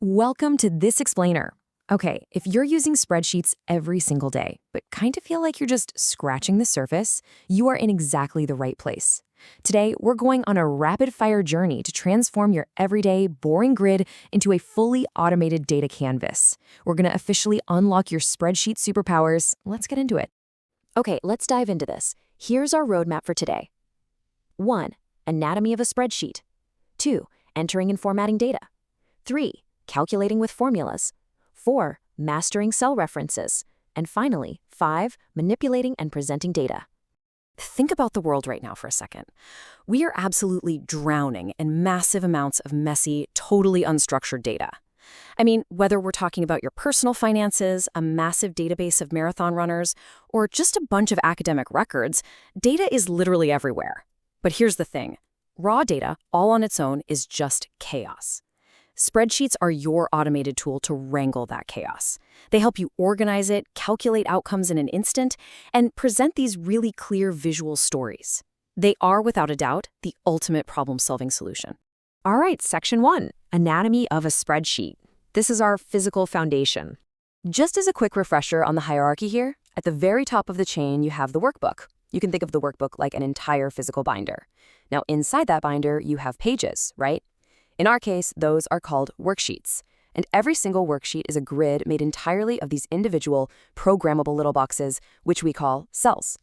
Welcome to this explainer. Okay, if you're using spreadsheets every single day, but kind of feel like you're just scratching the surface, you are in exactly the right place. Today, we're going on a rapid-fire journey to transform your everyday, boring grid into a fully automated data canvas. We're going to officially unlock your spreadsheet superpowers. Let's get into it. Okay, let's dive into this. Here's our roadmap for today. 1. Anatomy of a spreadsheet. 2. Entering and formatting data. 3. Calculating with formulas. 4. Mastering cell references. And finally, 5. Manipulating and presenting data. Think about the world right now for a second. We are absolutely drowning in massive amounts of messy, totally unstructured data. I mean, whether we're talking about your personal finances, a massive database of marathon runners, or just a bunch of academic records, data is literally everywhere. But here's the thing. Raw data, all on its own, is just chaos. Spreadsheets are your automated tool to wrangle that chaos. They help you organize it, calculate outcomes in an instant, and present these really clear visual stories. They are, without a doubt, the ultimate problem-solving solution. All right, Section 1, Anatomy of a Spreadsheet. This is our physical foundation. Just as a quick refresher on the hierarchy here, at the very top of the chain you have the workbook. You can think of the workbook like an entire physical binder. Now, inside that binder, you have pages, right? In our case, those are called worksheets. And every single worksheet is a grid made entirely of these individual, programmable little boxes, which we call cells.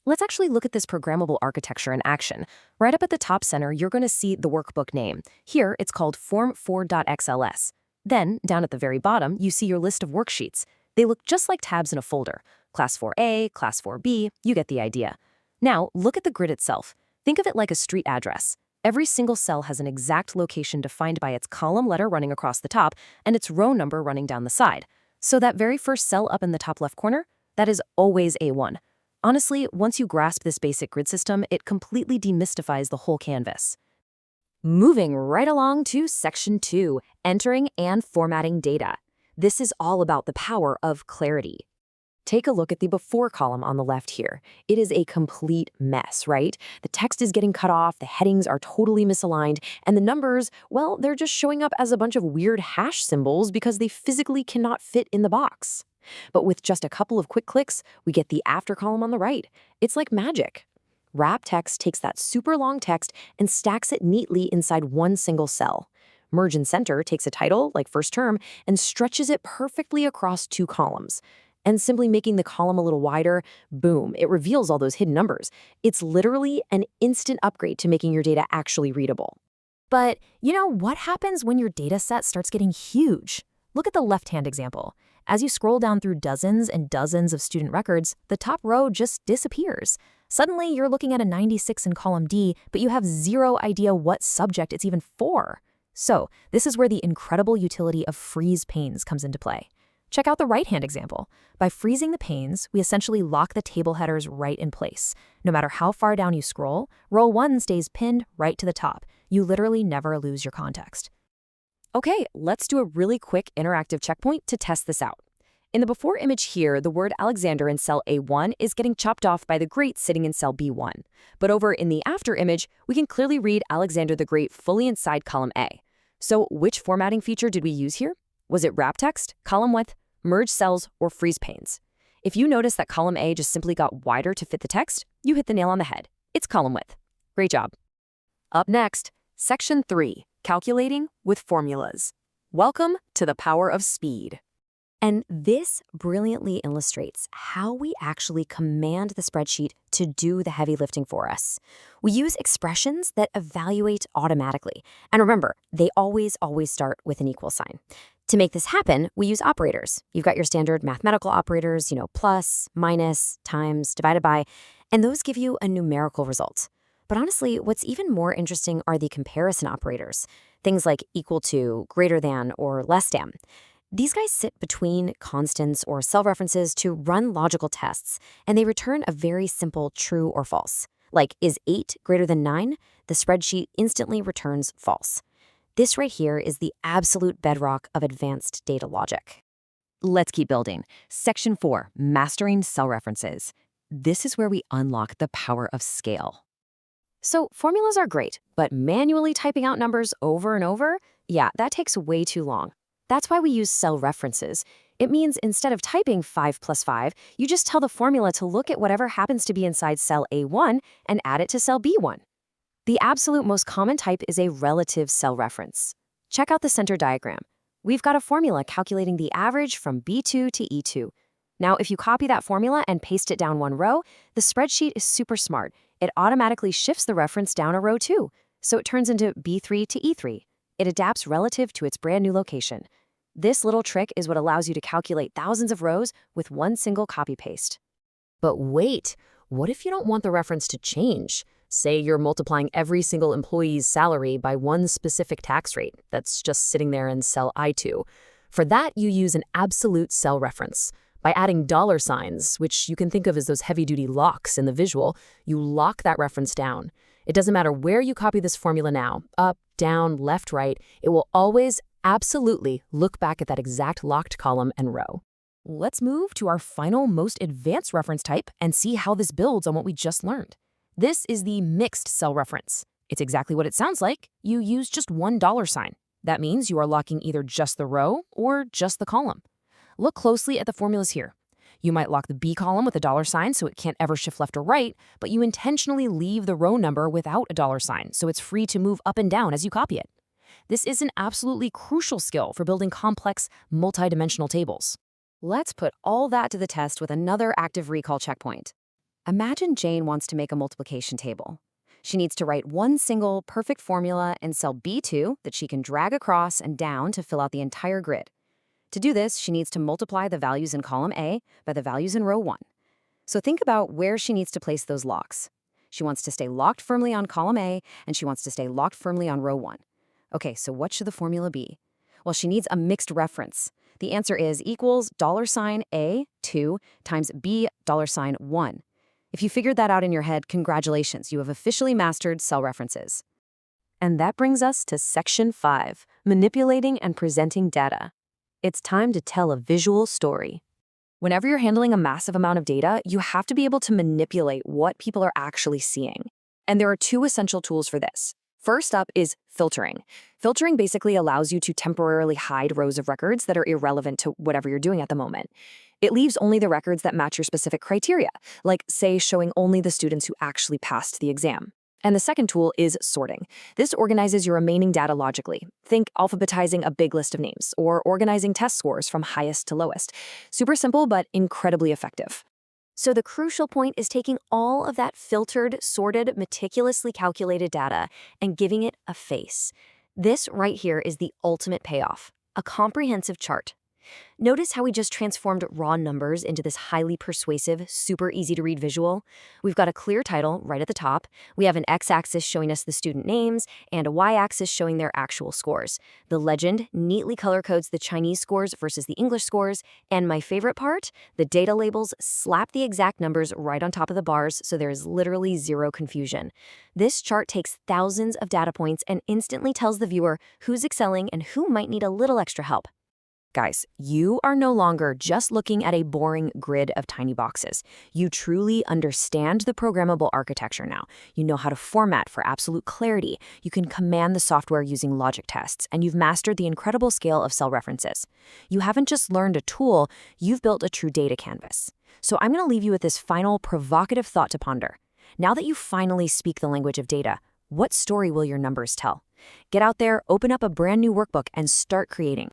Let's actually look at this programmable architecture in action. Right up at the top center, you're going to see the workbook name. Here, it's called Form4.xls. Then, down at the very bottom, you see your list of worksheets. They look just like tabs in a folder. Class 4A, Class 4B, you get the idea. Now, look at the grid itself. Think of it like a street address. Every single cell has an exact location defined by its column letter running across the top and its row number running down the side. So that very first cell up in the top left corner, that is always A1. Honestly, once you grasp this basic grid system, it completely demystifies the whole canvas. Moving right along to Section 2, Entering and Formatting Data. This is all about the power of clarity. Take a look at the before column on the left here. It is a complete mess, right? The text is getting cut off, the headings are totally misaligned, and the numbers, well, they're just showing up as a bunch of weird hash symbols because they physically cannot fit in the box. But with just a couple of quick clicks, we get the after column on the right. It's like magic. Wrap text takes that super long text and stacks it neatly inside one single cell. Merge and center takes a title, like first term, and stretches it perfectly across two columns. And simply making the column a little wider, boom, it reveals all those hidden numbers. It's literally an instant upgrade to making your data actually readable. But you know what happens when your data set starts getting huge? Look at the left-hand example. As you scroll down through dozens and dozens of student records, the top row just disappears. Suddenly, you're looking at a 96 in column D, but you have zero idea what subject it's even for. So, this is where the incredible utility of freeze panes comes into play. Check out the right-hand example. By freezing the panes, we essentially lock the table headers right in place. No matter how far down you scroll, row 1 stays pinned right to the top. You literally never lose your context. Okay, let's do a really quick interactive checkpoint to test this out. In the before image here, the word Alexander in cell A1 is getting chopped off by the Great sitting in cell B1. But over in the after image, we can clearly read Alexander the Great fully inside column A. So which formatting feature did we use here? Was it wrap text, column width, merge cells, or freeze panes? If you notice that column A just simply got wider to fit the text, you hit the nail on the head. It's column width. Great job. Up next, Section 3, Calculating with Formulas. Welcome to the power of speed. And this brilliantly illustrates how we actually command the spreadsheet to do the heavy lifting for us. We use expressions that evaluate automatically. And remember, they always start with an equal sign. To make this happen, we use operators. You've got your standard mathematical operators, plus, minus, times, divided by, and those give you a numerical result. But honestly, what's even more interesting are the comparison operators, things like equal to, greater than, or less than. These guys sit between constants or cell references to run logical tests, and they return a very simple true or false. Like, is 8 greater than 9? The spreadsheet instantly returns false. This right here is the absolute bedrock of advanced data logic. Let's keep building. Section 4, Mastering Cell References. This is where we unlock the power of scale. So formulas are great, but manually typing out numbers over and over, yeah, that takes way too long. That's why we use cell references. It means instead of typing 5 plus 5, you just tell the formula to look at whatever happens to be inside cell A1 and add it to cell B1. The absolute most common type is a relative cell reference. Check out the center diagram. We've got a formula calculating the average from B2 to E2. Now, if you copy that formula and paste it down one row, the spreadsheet is super smart. It automatically shifts the reference down a row too, so it turns into B3 to E3. It adapts relative to its brand new location. This little trick is what allows you to calculate thousands of rows with one single copy-paste. But wait, what if you don't want the reference to change? Say you're multiplying every single employee's salary by one specific tax rate that's just sitting there in cell I2. For that, you use an absolute cell reference. By adding dollar signs, which you can think of as those heavy-duty locks in the visual, you lock that reference down. It doesn't matter where you copy this formula now, up, down, left, right, it will always absolutely look back at that exact locked column and row. Let's move to our final, most advanced reference type and see how this builds on what we just learned. This is the mixed cell reference. It's exactly what it sounds like. You use just one dollar sign. That means you are locking either just the row or just the column. Look closely at the formulas here. You might lock the B column with a dollar sign so it can't ever shift left or right, but you intentionally leave the row number without a dollar sign so it's free to move up and down as you copy it. This is an absolutely crucial skill for building complex, multidimensional tables. Let's put all that to the test with another active recall checkpoint. Imagine Jane wants to make a multiplication table. She needs to write one single perfect formula in cell B2 that she can drag across and down to fill out the entire grid. To do this, she needs to multiply the values in column A by the values in row 1. So think about where she needs to place those locks. She wants to stay locked firmly on column A, and she wants to stay locked firmly on row 1. Okay, so what should the formula be? Well, she needs a mixed reference. The answer is equals $A2 times $B1. If you figured that out in your head, congratulations, you have officially mastered cell references. And that brings us to section 5, manipulating and presenting data. It's time to tell a visual story. Whenever you're handling a massive amount of data, you have to be able to manipulate what people are actually seeing. And there are two essential tools for this. First up is filtering. Filtering basically allows you to temporarily hide rows of records that are irrelevant to whatever you're doing at the moment. It leaves only the records that match your specific criteria, like, say, showing only the students who actually passed the exam. And the second tool is sorting. This organizes your remaining data logically. Think alphabetizing a big list of names, or organizing test scores from highest to lowest. Super simple, but incredibly effective. So the crucial point is taking all of that filtered, sorted, meticulously calculated data and giving it a face. This right here is the ultimate payoff, a comprehensive chart. Notice how we just transformed raw numbers into this highly persuasive, super easy to read visual? We've got a clear title right at the top. We have an x-axis showing us the student names and a y-axis showing their actual scores. The legend neatly color codes the Chinese scores versus the English scores. And my favorite part, the data labels slap the exact numbers right on top of the bars so there is literally zero confusion. This chart takes thousands of data points and instantly tells the viewer who's excelling and who might need a little extra help. Guys, you are no longer just looking at a boring grid of tiny boxes. You truly understand the programmable architecture now. You know how to format for absolute clarity. You can command the software using logic tests, and you've mastered the incredible scale of cell references. You haven't just learned a tool, you've built a true data canvas. So I'm going to leave you with this final provocative thought to ponder. Now that you finally speak the language of data, what story will your numbers tell? Get out there, open up a brand new workbook, and start creating.